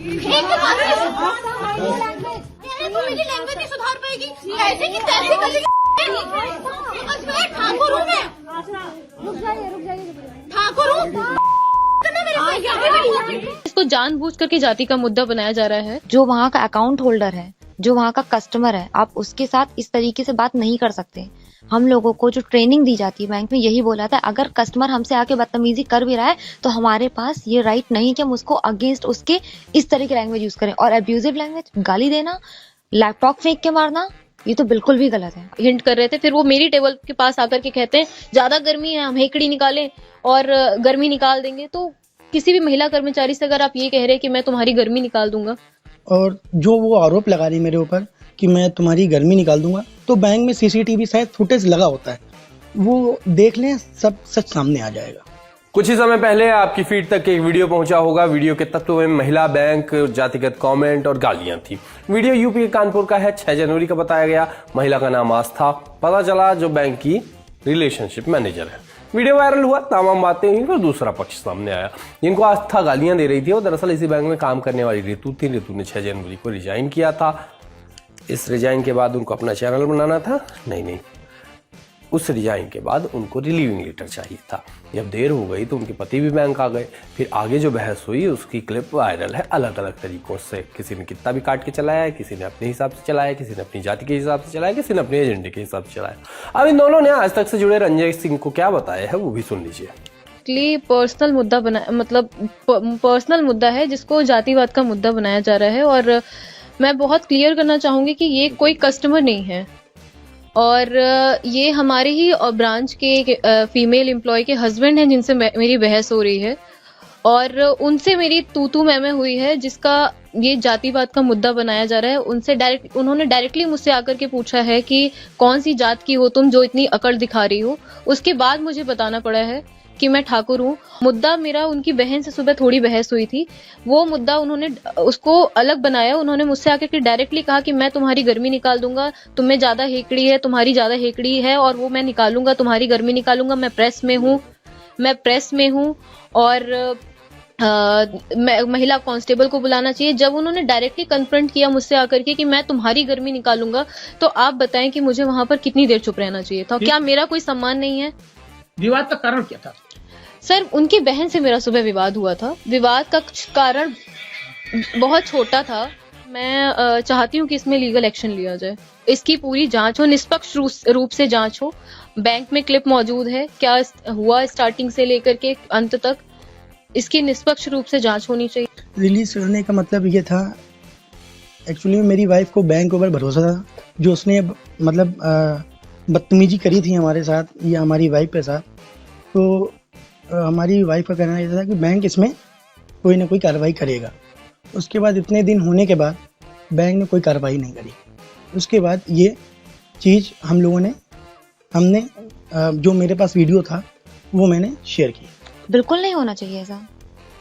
मेरी लैंग्वेज नहीं सुधार पाएगी, ऐसे की तैसे करेगी। ठाकुर हूँ मैं, ठाकुर हूँ। इसको जानबूझ करके जाति का मुद्दा बनाया जा रहा है। जो वहाँ का अकाउंट होल्डर है, जो वहाँ का कस्टमर है, आप उसके साथ इस तरीके से बात नहीं कर सकते। हम लोगों को जो ट्रेनिंग दी जाती है बैंक में, यही बोला था अगर कस्टमर हमसे आके बदतमीजी कर भी रहा है तो हमारे पास ये राइट नहीं कि हम उसको अगेंस्ट उसके इस तरह की लैंग्वेज यूज करें। और अब्यूजिव लैंग्वेज, गाली देना, लैपटॉप फेंक के मारना, ये तो बिल्कुल भी गलत है। हिंट कर रहे थे, फिर वो मेरी टेबल के पास आकर के कहते हैं ज्यादा गर्मी है, हम हेकड़ी निकालें और गर्मी निकाल देंगे। तो किसी भी महिला कर्मचारी से अगर आप ये कह रहे हैं कि मैं तुम्हारी गर्मी निकाल दूंगा, और जो वो आरोप लगा रही मेरे ऊपर कि मैं तुम्हारी गर्मी निकाल दूंगा, तो बैंक में सीसीटीवी शायद फुटेज लगा होता है, वो देख लें, सब सच सामने आ जाएगा। कुछ ही समय पहले आपकी फीड तक एक वीडियो पहुंचा होगा। वीडियो के तत्व में महिला बैंक, जातिगत कमेंट और गालियां थी। वीडियो यूपी के कानपुर का है, 6 जनवरी का बताया गया। महिला का नाम आस्था, पता चला जो बैंक की रिलेशनशिप मैनेजर है। वीडियो वायरल हुआ, तमाम बातें हुई, फिर दूसरा पक्ष सामने आया। जिनको आस्था गालियां दे रही थी वो दरअसल इसी बैंक में काम करने वाली ऋतु थी। ऋतु ने 6 जनवरी को रिजाइन किया था। इस रिजाइन के बाद उनको अपना चैनल बनाना था। नहीं, उस रिजाइन के बाद उनको रिलीविंग लेटर चाहिए था। जब देर हो गई तो उनके पति भी बैंक आ गए। फिर आगे जो बहस हुई उसकी क्लिप वायरल है अलग अलग तरीकों से। किसी ने कितना भी काट के चलाया है, किसी ने अपने हिसाब से चलाया, किसी ने अपनी जाति के हिसाब से चलाया, किसी ने अपने एजेंडे के हिसाब से चलाया। अब इन दोनों ने आज तक से जुड़े रंजय सिंह को क्या बताया है वो भी सुन लीजिए। पर्सनल मुद्दा बना, मतलब पर्सनल मुद्दा है जिसको जातिवाद का मुद्दा बनाया जा रहा है। और मैं बहुत क्लियर करना चाहूंगी कि ये कोई कस्टमर नहीं है और ये हमारे ही ब्रांच के फीमेल एम्प्लॉय के हस्बैंड हैं जिनसे मेरी बहस हो रही है और उनसे मेरी तू मैं हुई है, जिसका ये जातिवाद का मुद्दा बनाया जा रहा है। उन्होंने डायरेक्टली मुझसे आकर के पूछा है कि कौन सी जात की हो तुम जो इतनी अकड़ दिखा रही हो। उसके बाद मुझे बताना पड़ा है कि मैं ठाकुर हूँ। मुद्दा मेरा उनकी बहन से सुबह थोड़ी बहस हुई थी, वो मुद्दा उन्होंने उसको अलग बनाया। उन्होंने मुझसे आकर के डायरेक्टली कहा कि मैं तुम्हारी गर्मी निकाल दूंगा, तुम में ज्यादा हेकड़ी है, तुम्हारी ज्यादा हेकड़ी है और वो मैं निकालूंगा, तुम्हारी गर्मी निकालूंगा। मैं प्रेस में हूँ और महिला कांस्टेबल को बुलाना चाहिए। जब उन्होंने डायरेक्टली कन्फ्रंट किया मुझसे आकर के कि मैं तुम्हारी गर्मी निकालूंगा, तो आप बताएं कि मुझे वहां पर कितनी देर चुप रहना चाहिए था? क्या मेरा कोई सम्मान नहीं है? विवाद का कारण क्या था? सर, उनकी बहन से मेरा सुबह विवाद हुआ था। विवाद का कारण बहुत छोटा था। मैं चाहती हूँ कि इसमें लीगल एक्शन लिया जाए, इसकी पूरी जांच हो, निष्पक्ष रूप से जांच हो। बैंक में क्लिप मौजूद है, क्या हुआ स्टार्टिंग से लेकर के अंत तक, इसकी निष्पक्ष रूप से जांच होनी चाहिए। रिलीज करने का मतलब ये था, एक्चुअली मेरी वाइफ को बैंक के ऊपर भरोसा था, जो उसने मतलब बदतमीजी करी थी हमारे साथ या हमारी वाइफ के साथ। तो हमारी वाइफ का कहना यह था कि बैंक इसमें कोई ना कोई कार्रवाई करेगा। उसके बाद इतने दिन होने के बाद बैंक ने कोई कार्रवाई नहीं करी। उसके बाद ये चीज़ हमने जो मेरे पास वीडियो था वो मैंने शेयर की। बिल्कुल नहीं होना चाहिए ऐसा,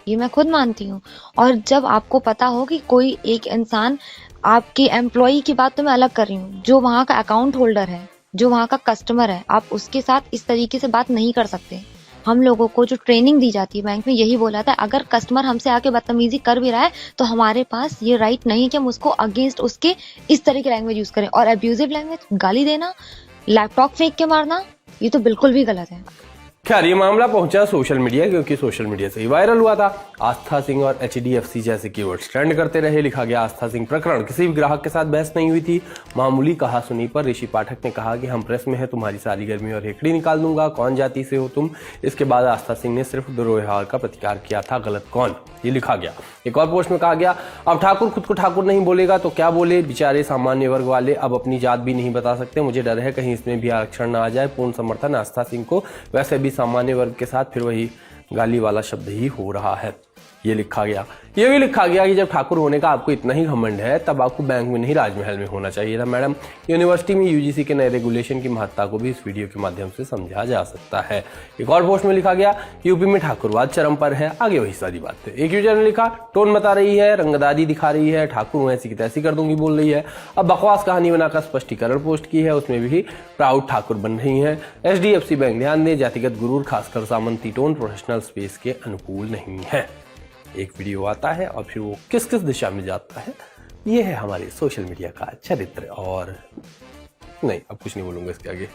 ये मैं खुद मानती हूँ। और जब आपको पता हो कि कोई एक इंसान, आपके एम्प्लॉई की बात तो मैं अलग कर रही हूँ, जो वहाँ का अकाउंट होल्डर है, जो वहाँ का कस्टमर है, आप उसके साथ इस तरीके से बात नहीं कर सकते। हम लोगों को जो ट्रेनिंग दी जाती है बैंक में, यही बोला था अगर कस्टमर हमसे आके बदतमीजी कर भी रहा है तो हमारे पास ये राइट नहीं कि हम उसको अगेंस्ट उसके इस तरह की लैंग्वेज यूज करें। और अब्यूजिव लैंग्वेज, गाली देना, लैपटॉप फेंक के मारना, ये तो बिल्कुल भी गलत है। खैर, ये मामला पहुंचा सोशल मीडिया, क्योंकि सोशल मीडिया से ही वायरल हुआ था। आस्था सिंह और HDFC जैसे कीवर्ड्स ट्रेंड करते रहे। लिखा गया, आस्था सिंह प्रकरण, किसी भी ग्राहक के साथ बहस नहीं हुई थी। मामूली कहा सुनी पर ऋषि पाठक ने कहा कि हम प्रेस में हैं, तुम्हारी सारी गर्मी और हेकड़ी निकाल दूंगा, कौन जाति से हो तुम। इसके बाद आस्था सिंह ने सिर्फ दुर्व्यवहार का प्रतिकार किया था, गलत कौन, ये लिखा गया। एक और पोस्ट में कहा गया, अब ठाकुर खुद को ठाकुर नहीं बोलेगा तो क्या बोले, बेचारे सामान्य वर्ग वाले अब अपनी जात भी नहीं बता सकते, मुझे डर है कहीं इसमें भी आरक्षण ना आ जाए। पूर्ण समर्थन आस्था सिंह को, वैसे भी सामान्य वर्ग के साथ फिर वही गाली वाला शब्द ही हो रहा है, ये लिखा गया। ये भी लिखा गया कि जब ठाकुर होने का आपको इतना ही घमंड है तब आपको बैंक में नहीं राजमहल में होना चाहिए था। मैडम, यूनिवर्सिटी में UGC के नए रेगुलेशन की महत्ता को भी इस वीडियो के माध्यम से समझा जा सकता है। एक और पोस्ट में लिखा गया, यूपी में ठाकुरवाद चरम पर है, आगे वही सारी बात है। एक यूजर ने लिखा, टोन बता रही है, रंगदारी दिखा रही है, ठाकुर हूं ऐसी की तैसी कर दूंगी बोल रही है। अब बकवास कहानी बनाकर स्पष्टीकरण पोस्ट की है, उसमें भी प्राउड ठाकुर बन रही है। HDFC बैंक ध्यान दे, जातिगत गुरूर खासकर सामंती टोन प्रोफेशनल स्पेस के अनुकूल नहीं है। एक वीडियो आता है और फिर वो किस किस दिशा में जाता है, ये है हमारे सोशल मीडिया का चरित्र। और नहीं, अब कुछ नहीं बोलूंगा इसके आगे।